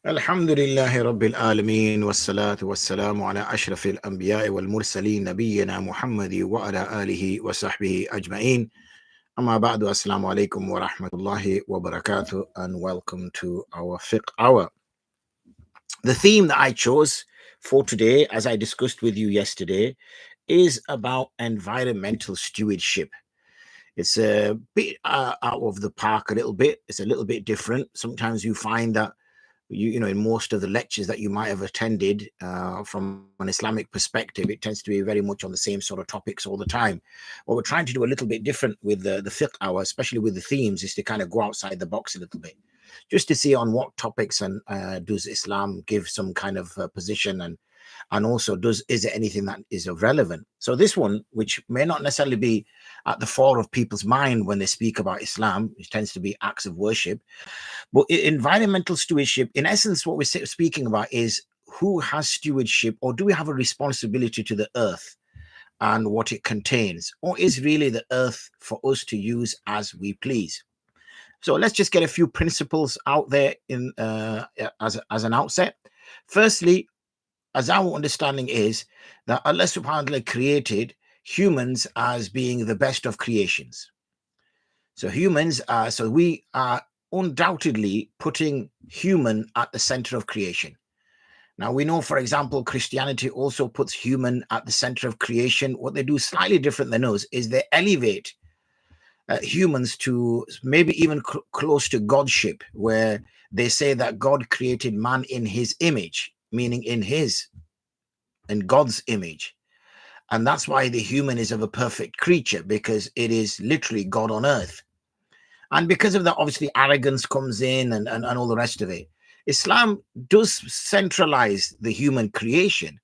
Alhamdulillahi Rabbil Alameen wassalatu wassalamu ala ashrafil anbiya'i wal mursaleen nabiyyina Muhammadi wa ala alihi wa sahbihi ajma'een. Amma ba'du, assalamu alaikum wa rahmatullahi wa barakatuh, and welcome to our Fiqh Hour. The theme that I chose for today, as I discussed with you yesterday, is about environmental stewardship. It's a bit out of the park a little bit. It's a little bit different. Sometimes you find that you know, in most of the lectures that you might have attended from an Islamic perspective, it tends to be very much on the same sort of topics all the time. What we're trying to do a little bit different with the Fiqh Hour, especially with the themes, is to kind of go outside the box a little bit, just to see on what topics and does Islam give some kind of position, and also is there anything that is relevant. So this one, which may not necessarily be at the fore of people's mind when they speak about Islam, which tends to be acts of worship, but environmental stewardship, in essence, what we're speaking about is who has stewardship, or do we have a responsibility to the earth and what it contains, or is really the earth for us to use as we please? So let's just get a few principles out there in as an outset. Firstly, as our understanding is that Allah subhanahu wa ta'ala created humans as being the best of creations. So we are undoubtedly putting human at the center of creation. Now we know, for example, Christianity also puts human at the center of creation. What they do slightly different than us is they elevate humans to maybe even close to godship, where they say that God created man in his image, meaning in God's image. And that's why the human is of a perfect creature, because it is literally God on earth. And because of that, obviously, arrogance comes in and all the rest of it. Islam does centralize the human creation,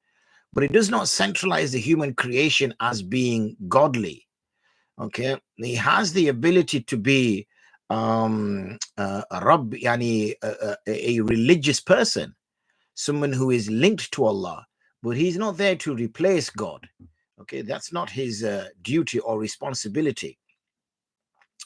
but it does not centralize the human creation as being godly. Okay, he has the ability to be a Rabb, yani a religious person, someone who is linked to Allah, but he's not there to replace God. Okay, that's not his duty or responsibility.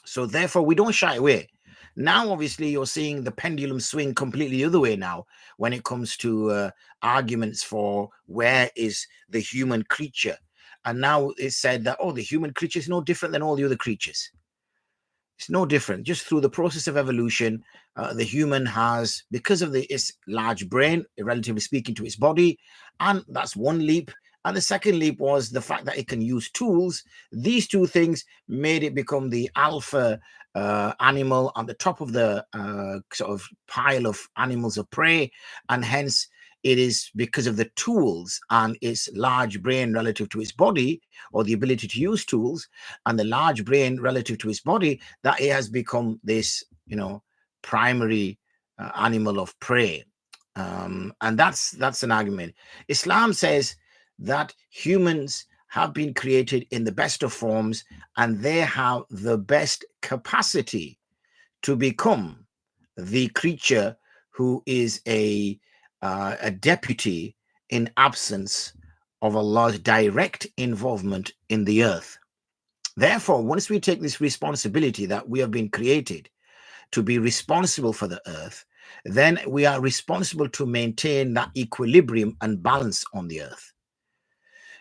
So therefore, we don't shy away. Now, obviously, you're seeing the pendulum swing completely the other way now when it comes to arguments for where is the human creature. And now it's said that, oh, the human creature is no different than all the other creatures. It's no different. Just through the process of evolution, the human has, because of its large brain, relatively speaking, to its body, and that's one leap. And the second leap was the fact that it can use tools. These two things made it become the alpha animal on the top of the sort of pile of animals of prey. And hence, it is because of the tools and its large brain relative to its body, or the ability to use tools, and the large brain relative to its body, that it has become this, primary animal of prey. And that's an argument. Islam says that humans have been created in the best of forms, and they have the best capacity to become the creature who is a deputy in absence of Allah's direct involvement in the earth. Therefore, once we take this responsibility that we have been created to be responsible for the earth, then we are responsible to maintain that equilibrium and balance on the earth.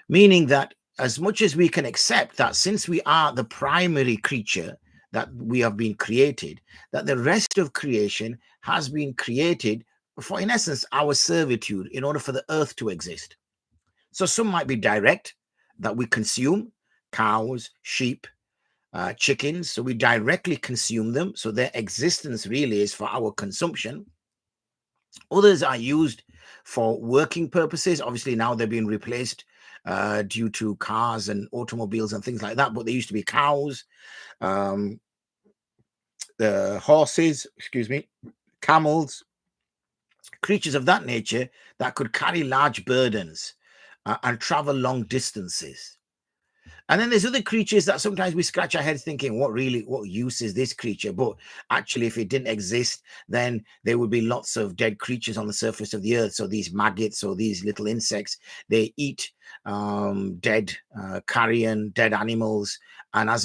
Meaning that as much as we can accept that since we are the primary creature that we have been created, that the rest of creation has been created for, in essence, our servitude in order for the earth to exist. So some might be direct, that we consume cows, sheep, chickens, so we directly consume them, so their existence really is for our consumption. Others are used for working purposes. Obviously now they're being replaced due to cars and automobiles and things like that, but there used to be cows, the horses, camels, creatures of that nature that could carry large burdens and travel long distances. And then there's other creatures that sometimes we scratch our heads thinking, what use is this creature? But actually, if it didn't exist, then there would be lots of dead creatures on the surface of the earth. So these maggots or these little insects, they eat dead carrion, dead animals. And as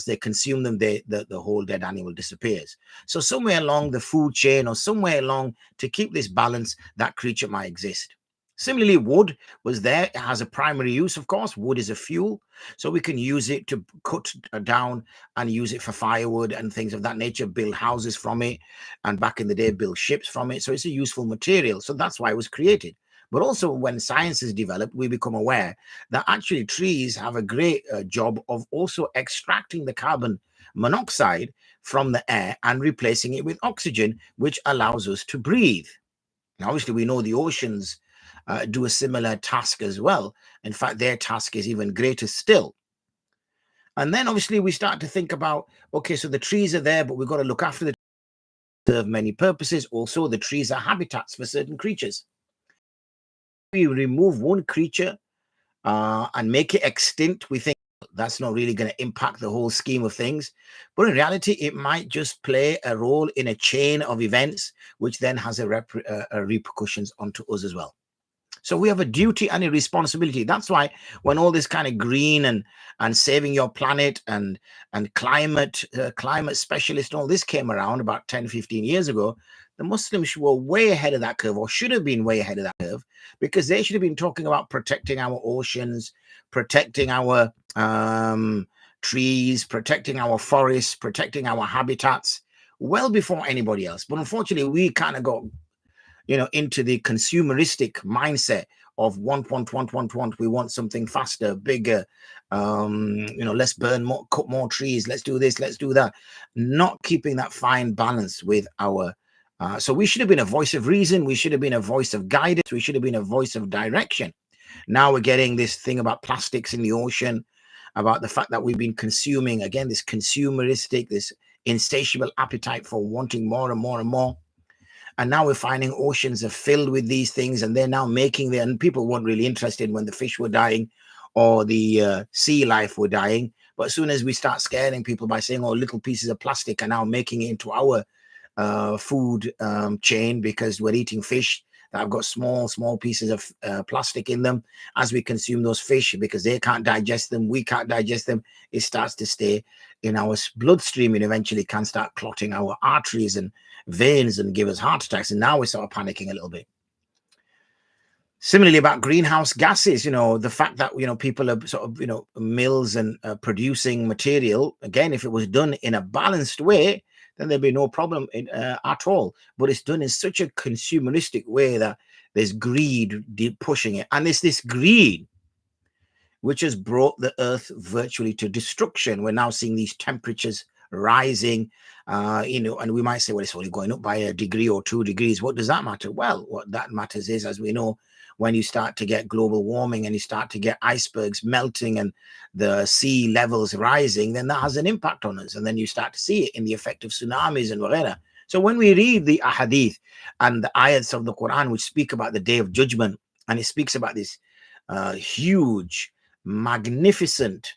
they consume them, the whole dead animal disappears. So somewhere along the food chain or somewhere along to keep this balance, that creature might exist. Similarly, wood was there. It has a primary use, of course. Wood is a fuel, so we can use it to cut down and use it for firewood and things of that nature, build houses from it, and back in the day, build ships from it. So it's a useful material. So that's why it was created. But also when science is developed, we become aware that actually trees have a great job of also extracting the carbon monoxide from the air and replacing it with oxygen, which allows us to breathe. Now, obviously, we know the oceans do a similar task as well. In fact, their task is even greater still. And then obviously we start to think about, okay, so the trees are there, but we've got to look after the trees, serve many purposes. Also, the trees are habitats for certain creatures. We remove one creature and make it extinct, we think that's not really going to impact the whole scheme of things. But in reality, it might just play a role in a chain of events, which then has a repercussions onto us as well. So we have a duty and a responsibility. That's why when all this kind of green and saving your planet and climate specialists and all this came around about 10, 15 years ago, the Muslims were way ahead of that curve, or should have been way ahead of that curve, because they should have been talking about protecting our oceans, protecting our trees, protecting our forests, protecting our habitats well before anybody else. But unfortunately, we kind of got into the consumeristic mindset of want. We want something faster, bigger, let's burn more, cut more trees, let's do this, let's do that. Not keeping that fine balance with our, so we should have been a voice of reason. We should have been a voice of guidance. We should have been a voice of direction. Now we're getting this thing about plastics in the ocean, about the fact that we've been consuming, again, this consumeristic, this insatiable appetite for wanting more and more and more. And now we're finding oceans are filled with these things, and they're now making them, and people weren't really interested when the fish were dying or the sea life were dying. But as soon as we start scaring people by saying, oh, little pieces of plastic are now making it into our food chain because we're eating fish that have got small pieces of plastic in them, as we consume those fish, because they can't digest them, we can't digest them, it starts to stay in our bloodstream and eventually can start clotting our arteries and veins and give us heart attacks. And now we're sort of panicking a little bit. Similarly, about greenhouse gases, the fact that, people are sort of, mills and producing material, again, if it was done in a balanced way, then there'd be no problem at all. But it's done in such a consumeristic way that there's greed pushing it. And it's this greed which has brought the earth virtually to destruction. We're now seeing these temperatures rising, and we might say, well, it's only going up by a degree or 2 degrees. What does that matter? Well, what that matters is, as we know, when you start to get global warming and you start to get icebergs melting and the sea levels rising, then that has an impact on us. And then you start to see it in the effect of tsunamis and whatever. So when we read the ahadith and the ayats of the Quran, which speak about the day of judgment, and it speaks about this huge, magnificent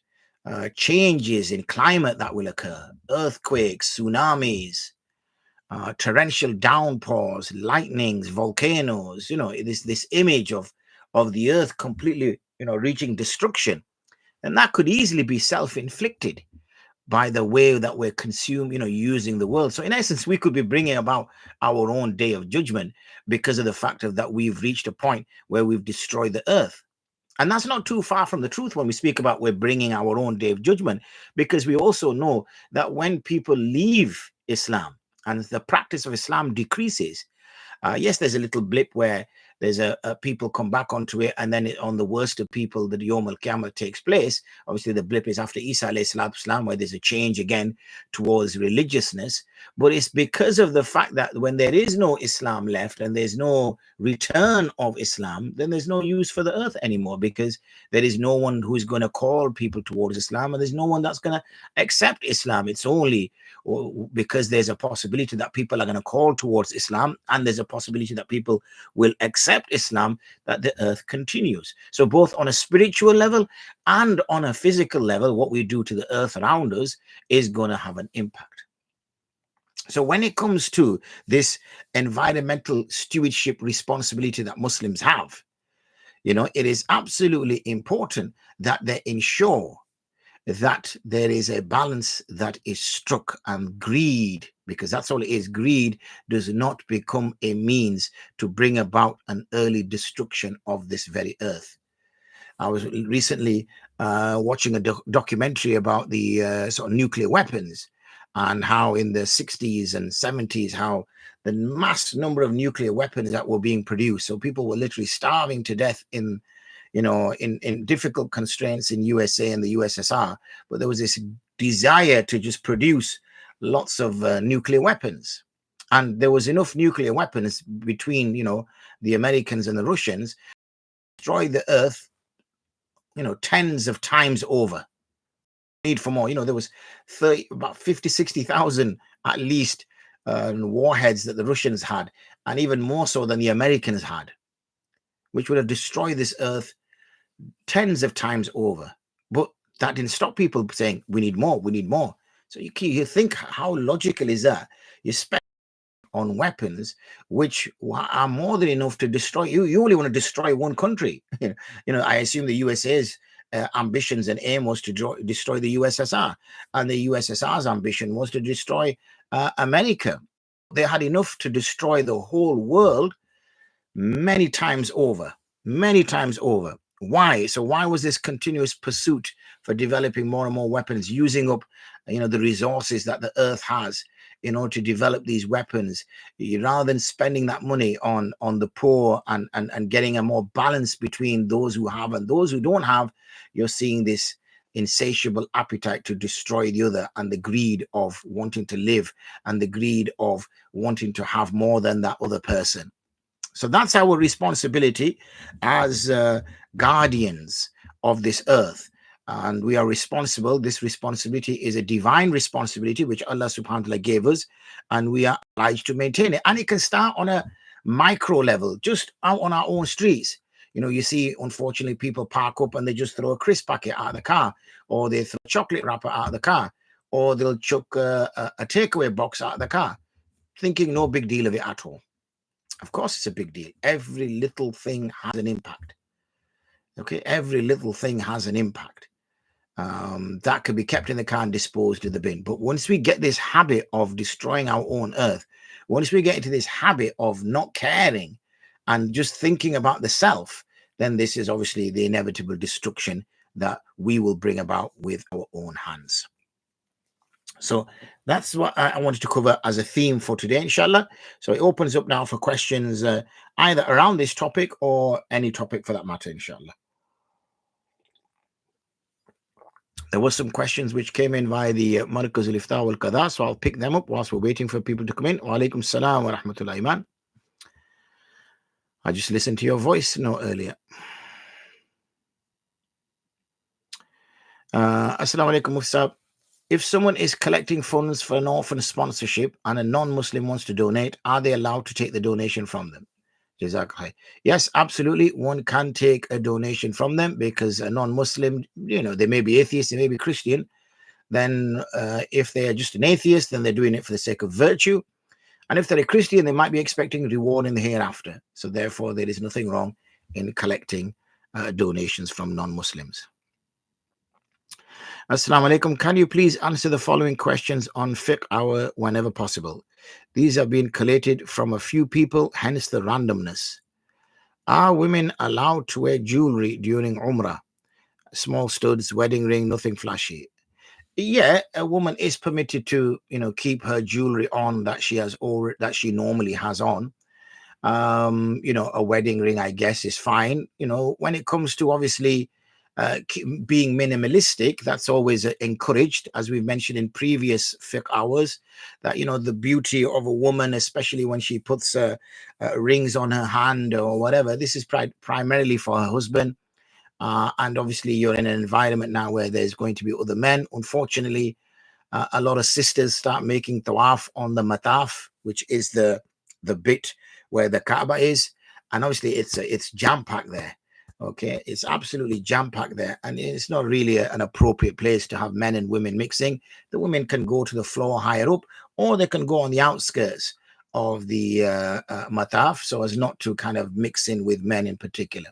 changes in climate that will occur, earthquakes, tsunamis, torrential downpours, lightnings, volcanoes, this image of the earth completely, reaching destruction. And that could easily be self-inflicted by the way that we're consuming, using the world. So in essence, we could be bringing about our own day of judgment because of the fact that we've reached a point where we've destroyed the earth. And that's not too far from the truth when we speak about we're bringing our own day of judgment, because we also know that when people leave Islam and the practice of Islam decreases, yes, there's a little blip where there's a people come back onto it, and then on the worst of people, the Yawm al-Qiyamah takes place. Obviously, the blip is after Isa alayhi salam, where there's a change again towards religiousness. But it's because of the fact that when there is no Islam left and there's no return of Islam, then there's no use for the earth anymore, because there is no one who is going to call people towards Islam, and there's no one that's going to accept Islam. It's only because there's a possibility that people are going to call towards Islam, and there's a possibility that people will accept Islam, that the earth continues. So both on a spiritual level and on a physical level, what we do to the earth around us is going to have an impact. So when it comes to this environmental stewardship responsibility that Muslims have, it is absolutely important that they ensure that there is a balance that is struck, and greed, because that's all it is, greed does not become a means to bring about an early destruction of this very earth. I was recently watching a documentary about the sort of nuclear weapons, and how in the 60s and 70s, how the mass number of nuclear weapons that were being produced. So people were literally starving to death in difficult constraints in USA and the USSR, but there was this desire to just produce lots of nuclear weapons. And there was enough nuclear weapons between, the Americans and the Russians to destroy the earth, tens of times over. Need for more. There was about 50, 60,000 at least warheads that the Russians had, and even more so than the Americans had, which would have destroyed this earth tens of times over. But that didn't stop people saying, we need more, we need more. So you think, how logical is that? You spend on weapons which are more than enough to destroy you. You only want to destroy one country. I assume the USA's ambitions and aim was to destroy the USSR, and the USSR's ambition was to destroy America. They had enough to destroy the whole world many times over. Why? So why was this continuous pursuit for developing more and more weapons, using up, the resources that the earth has in order to develop these weapons, rather than spending that money on the poor and getting a more balance between those who have and those who don't have? You're seeing this insatiable appetite to destroy the other, and the greed of wanting to live, and the greed of wanting to have more than that other person. So that's our responsibility as guardians of this earth. And we are responsible. This responsibility is a divine responsibility which Allah subhanahu wa ta'ala gave us, and we are obliged to maintain it. And it can start on a micro level, just out on our own streets. You see, unfortunately, people park up and they just throw a crisp packet out of the car, or they throw a chocolate wrapper out of the car, or they'll chuck a takeaway box out of the car, thinking no big deal of it at all. Of course, it's a big deal. Every little thing has an impact. Okay, every little thing has an impact. That could be kept in the car and disposed in the bin. But once we get this habit of destroying our own earth, once we get into this habit of not caring and just thinking about the self, then this is obviously the inevitable destruction that we will bring about with our own hands. So that's what I wanted to cover as a theme for today, inshallah. So it opens up now for questions either around this topic or any topic for that matter, inshallah. There were some questions which came in via the Markaz al-Ifta wal-Qāḍī, so I'll pick them up whilst we're waiting for people to come in. Wa alaikum salam wa rahmatullahi man. I just listened to your voice earlier. Assalamu alaikum, Mufti. If someone is collecting funds for an orphan sponsorship and a non-Muslim wants to donate, are they allowed to take the donation from them? Jazakallah. Yes, absolutely. One can take a donation from them, because a non-Muslim, they may be atheist, they may be Christian. Then if they are just an atheist, then they're doing it for the sake of virtue. And if they're a Christian, they might be expecting reward in the hereafter. So therefore, there is nothing wrong in collecting donations from non-Muslims. Assalamu alaikum. Can you please answer the following questions on FiqHour whenever possible? These have been collated from a few people, hence the randomness. Are women allowed to wear jewelry during Umrah? Small studs, wedding ring, nothing flashy. Yeah, a woman is permitted to, keep her jewelry on that she normally has on. A wedding ring, I guess, is fine. When it comes to obviously being minimalistic, that's always encouraged, as we've mentioned in previous fiqh hours, that the beauty of a woman, especially when she puts rings on her hand or whatever, this is primarily for her husband. And obviously you're in an environment now where there's going to be other men. Unfortunately, a lot of sisters start making tawaf on the mataf, which is the bit where the Kaaba is, and obviously it's jam-packed there. Okay, it's absolutely jam-packed there, and it's not really an appropriate place to have men and women mixing. The women can go to the floor higher up, or they can go on the outskirts of the mataf, so as not to kind of mix in with men in particular.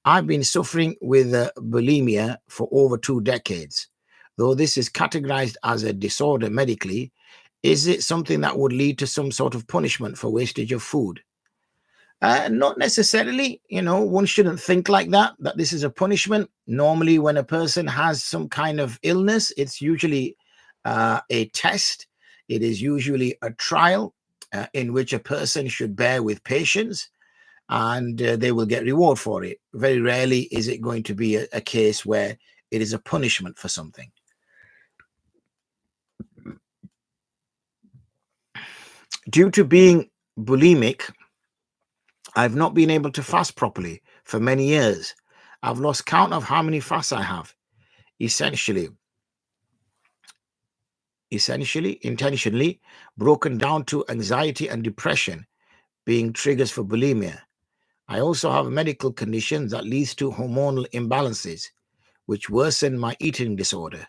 I've been suffering with bulimia for over 2 decades. Though this is categorized as a disorder medically, is it something that would lead to some sort of punishment for wastage of food? Not necessarily. One shouldn't think like that this is a punishment. Normally, when a person has some kind of illness, it's usually a test. It is usually a trial in which a person should bear with patience, and they will get reward for it. Very rarely is it going to be a case where it is a punishment for something. Due to being bulimic, I've not been able to fast properly for many years. I've lost count of how many fasts I have. Intentionally broken down to anxiety and depression being triggers for bulimia. I also have a medical condition that leads to hormonal imbalances, which worsen my eating disorder.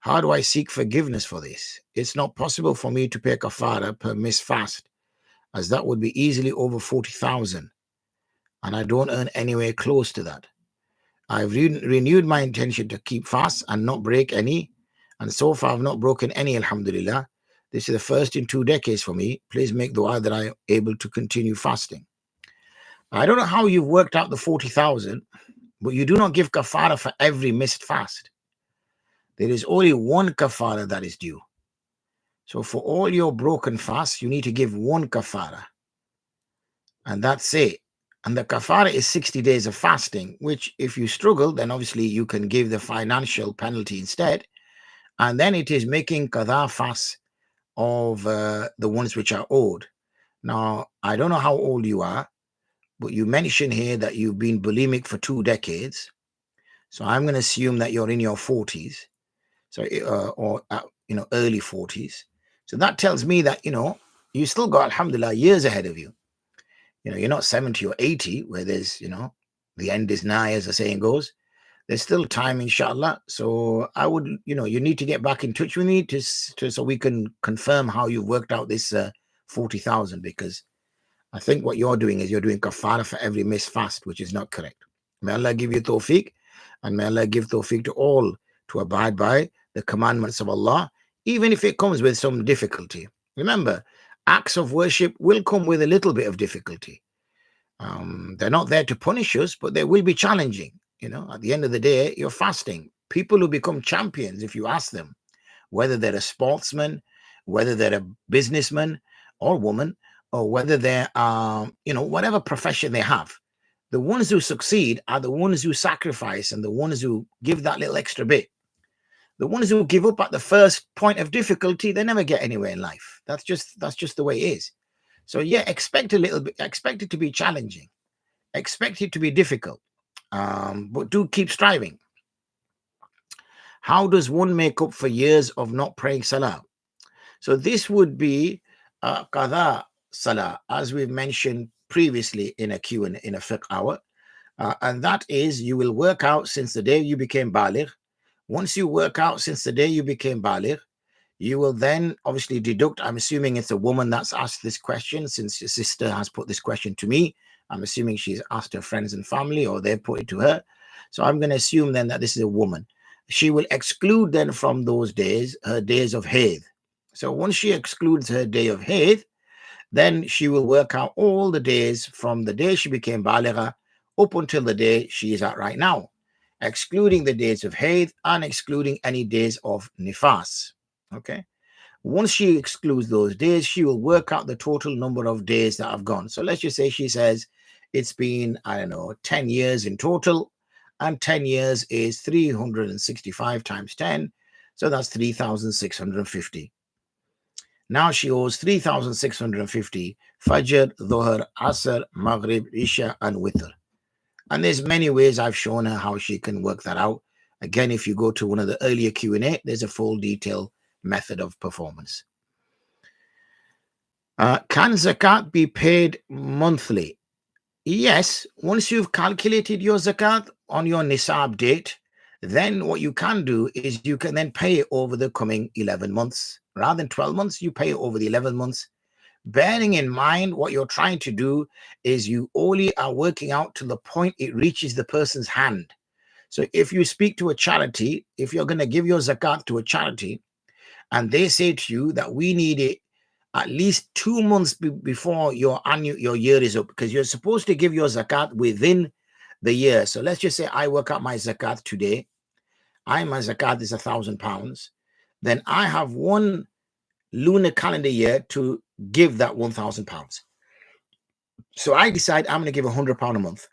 How do I seek forgiveness for this? It's not possible for me to pay kafara per missed fast, as that would be easily over 40,000, and I don't earn anywhere close to that. I've renewed my intention to keep fast and not break any, and so far I've not broken any, alhamdulillah. This is the first in 2 decades for me. Please make dua that I'm able to continue fasting. I don't know how you've worked out the 40,000, but you do not give kafara for every missed fast. There is only one kafara that is due. So for all your broken fasts, you need to give one kafara. And that's it. And the kafara is 60 days of fasting, which if you struggle, then obviously you can give the financial penalty instead. And then it is making qada fasts of the ones which are owed. Now, I don't know how old you are, but you mentioned here that you've been bulimic for 2 decades. So I'm going to assume that you're in your 40s. So, early 40s. So that tells me that, you still got, alhamdulillah, years ahead of you. You're not 70 or 80 where there's, the end is nigh, as the saying goes. There's still time, inshallah. So I would, you need to get back in touch with me so we can confirm how you worked out this 40,000, because I think what you're doing is you're doing kafara for every missed fast, which is not correct. May Allah give you tawfiq, and may Allah give tawfiq to all to abide by the commandments of Allah, even if it comes with some difficulty. Remember, acts of worship will come with a little bit of difficulty. They're not there to punish us, but they will be challenging. At the end of the day, you're fasting. People who become champions, if you ask them, whether they're a sportsman, whether they're a businessman or woman, or whether they're, whatever profession they have, the ones who succeed are the ones who sacrifice and the ones who give that little extra bit. The ones who give up at the first point of difficulty, they never get anywhere in life. That's just the way it is. So yeah, expect a little bit, expect it to be challenging, expect it to be difficult, but do keep striving. How does one make up for years of not praying salah? So this would be qada salah, as we've mentioned previously in a QnA, in a FiqHour, and that is, you will work out since the day you became baligh. Once you work out since the day you became baligh, you will then obviously deduct. I'm assuming it's a woman that's asked this question, since your sister has put this question to me. I'm assuming she's asked her friends and family, or they've put it to her. So I'm going to assume then that this is a woman. She will exclude then from those days her days of haid. So once she excludes her day of haid, then she will work out all the days from the day she became baligha up until the day she is at right now, excluding the days of haid and excluding any days of nifas. Okay. Once she excludes those days, she will work out the total number of days that have gone. So let's just say she says it's been, 10 years in total, and 10 years is 365 times 10. So that's 3,650. Now she owes 3,650 Fajr, Dhuhr, Asr, Maghrib, Isha, and Witr. And there's many ways I've shown her how she can work that out. Again, if you go to one of the earlier Q&A, there's a full detail method of performance. Can zakat be paid monthly? Yes, once you've calculated your zakat on your nisab date, then what you can do is you can then pay it over the coming 11 months. Rather than 12 months, you pay it over the 11 months. Bearing in mind what you're trying to do is you only are working out to the point it reaches the person's hand. So if you speak to a charity, if you're going to give your zakat to a charity, and they say to you that we need it at least 2 months before your year is up, because you're supposed to give your zakat within the year. So let's just say I work out my zakat today. My zakat is £1,000. Then I have one lunar calendar year to give that £1,000. So I decide I'm going to give £100 a month.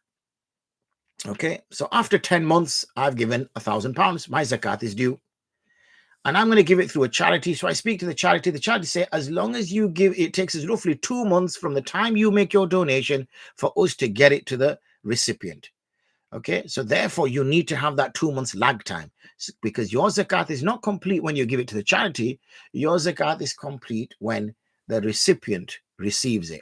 Okay, so after 10 months, I've given £1,000. My zakat is due. And I'm going to give it through a charity. So I speak to the charity say, as long as you give, it takes us roughly 2 months from the time you make your donation for us to get it to the recipient. Okay, so therefore you need to have that 2 months lag time, because your zakat is not complete when you give it to the charity. Your zakat is complete when the recipient receives it.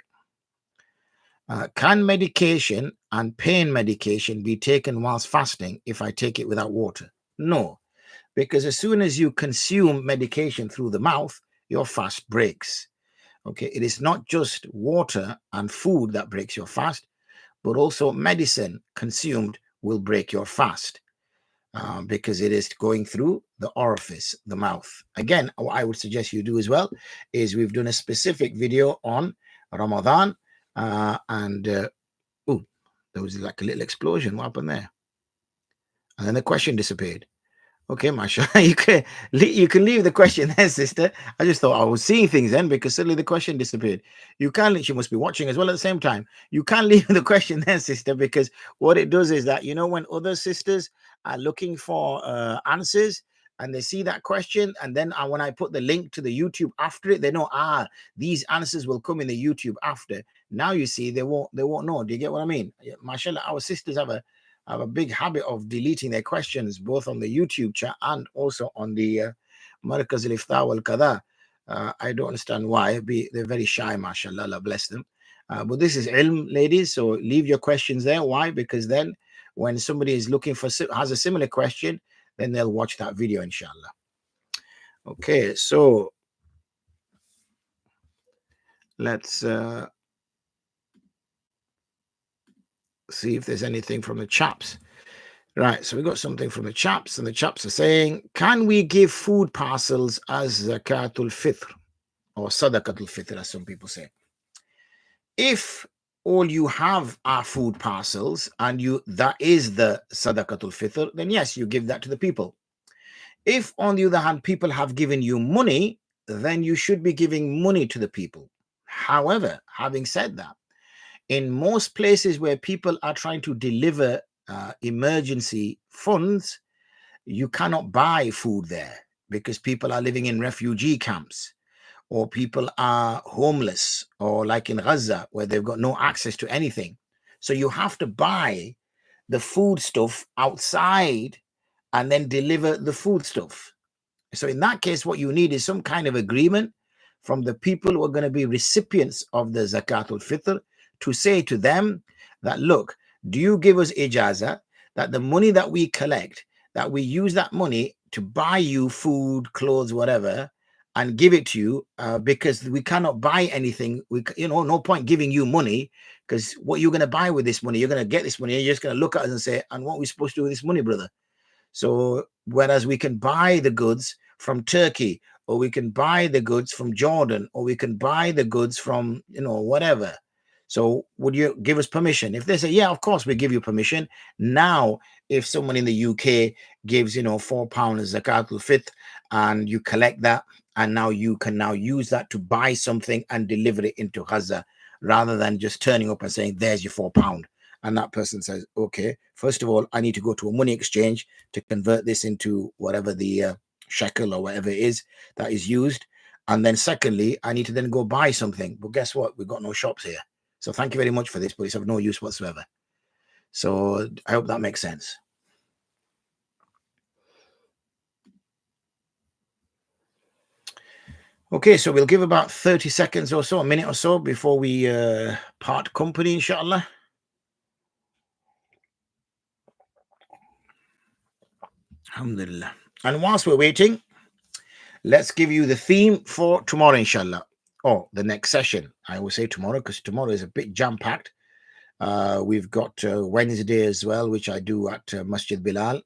Can medication and pain medication be taken whilst fasting if I take it without water? No. Because as soon as you consume medication through the mouth, your fast breaks. Okay, it is not just water and food that breaks your fast, but also medicine consumed will break your fast, because it is going through the orifice, the mouth. Again, what I would suggest you do as well is we've done a specific video on Ramadan, oh, there was like a little explosion. What happened there? And then the question disappeared. Okay, Masha, you can leave the question there, sister. I just thought I was seeing things then, because suddenly the question disappeared. You can, she must be watching as well at the same time. You can leave the question there, sister, because what it does is that, when other sisters are looking for answers and they see that question, and then when I put the link to the YouTube after it, they know, these answers will come in the YouTube after. Now you see, they won't know. Do you get what I mean? Mashallah, our sisters have a big habit of deleting their questions, both on the YouTube chat and also on the Markaz al-Ifta wal-Qāḍī. I don't understand why. They're very shy, mashallah, Allah bless them. But this is ilm, ladies, so leave your questions there. Why? Because then when somebody is has a similar question, then they'll watch that video, inshallah. Okay, so let's see if there's anything from the chaps. Right, so we got something from the chaps, and the chaps are saying, can we give food parcels as Zakatul Fitr or Sadaqatul Fitr, as some people say? If all you have are food parcels and that is the Sadaqatul Fitr, then yes, you give that to the people. If, on the other hand, people have given you money, then you should be giving money to the people. However, having said that, in most places where people are trying to deliver emergency funds, you cannot buy food there, because people are living in refugee camps, or people are homeless, or like in Gaza, where they've got no access to anything. So you have to buy the food stuff outside and then deliver the food stuff. So in that case, what you need is some kind of agreement from the people who are going to be recipients of the Zakatul Fitr, to say to them that, look, do you give us ijaza that the money that we collect, that we use that money to buy you food, clothes, whatever, and give it to you, because we cannot buy anything. No point giving you money, because what you're going to buy with this money, you're going to get this money, and you're just going to look at us and say, and what are we supposed to do with this money, brother? So whereas we can buy the goods from Turkey, or we can buy the goods from Jordan, or we can buy the goods from, whatever. So would you give us permission? If they say, yeah, of course we give you permission. Now, if someone in the UK gives, £4 Zakatul Fitr, and you collect that, and now you can now use that to buy something and deliver it into Gaza, rather than just turning up and saying, there's your £4. And that person says, okay, first of all, I need to go to a money exchange to convert this into whatever the shekel or whatever it is that is used. And then secondly, I need to then go buy something. But guess what? We've got no shops here. So thank you very much for this, but it's of no use whatsoever. So I hope that makes sense. Okay, so we'll give about 30 seconds or so, a minute or so, before we part company, inshallah. Alhamdulillah. And whilst we're waiting, let's give you the theme for tomorrow, inshallah. Or the next session. I will say tomorrow because tomorrow is a bit jam-packed. We've got Wednesday as well, which I do at Masjid Bilal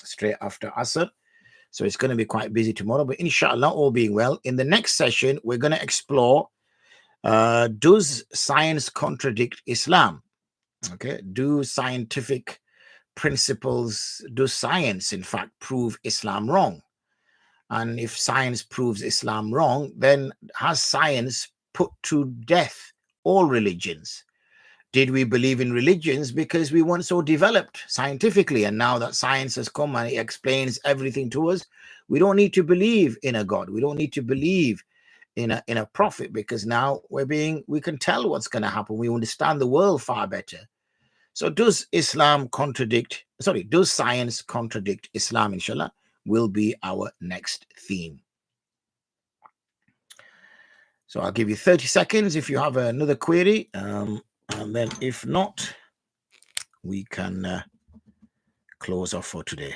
straight after Asr. So it's going to be quite busy tomorrow. But inshallah, all being well, in the next session, we're going to explore, does science contradict Islam? Okay, do scientific principles, does science, in fact, prove Islam wrong? And if science proves Islam wrong, then has science put to death all religions? Did we believe in religions because we weren't so developed scientifically? And now that science has come and it explains everything to us, we don't need to believe in a God. We don't need to believe in a prophet, because now we can tell what's going to happen. We understand the world far better. So does science contradict Islam, inshallah, will be our next theme. So I'll give you 30 seconds if you have another query. And then if not, we can close off for today.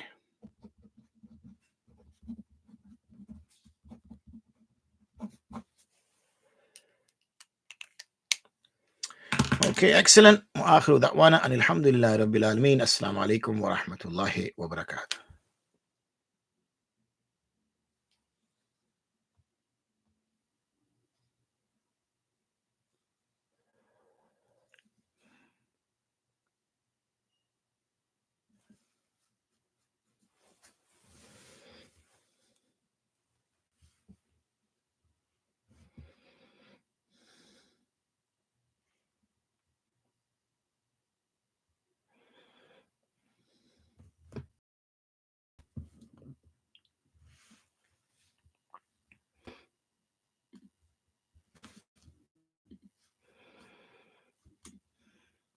Okay, excellent. وآخر دعوانا أن الحمد لله رب العالمين. السلام عليكم ورحمة الله وبركاته.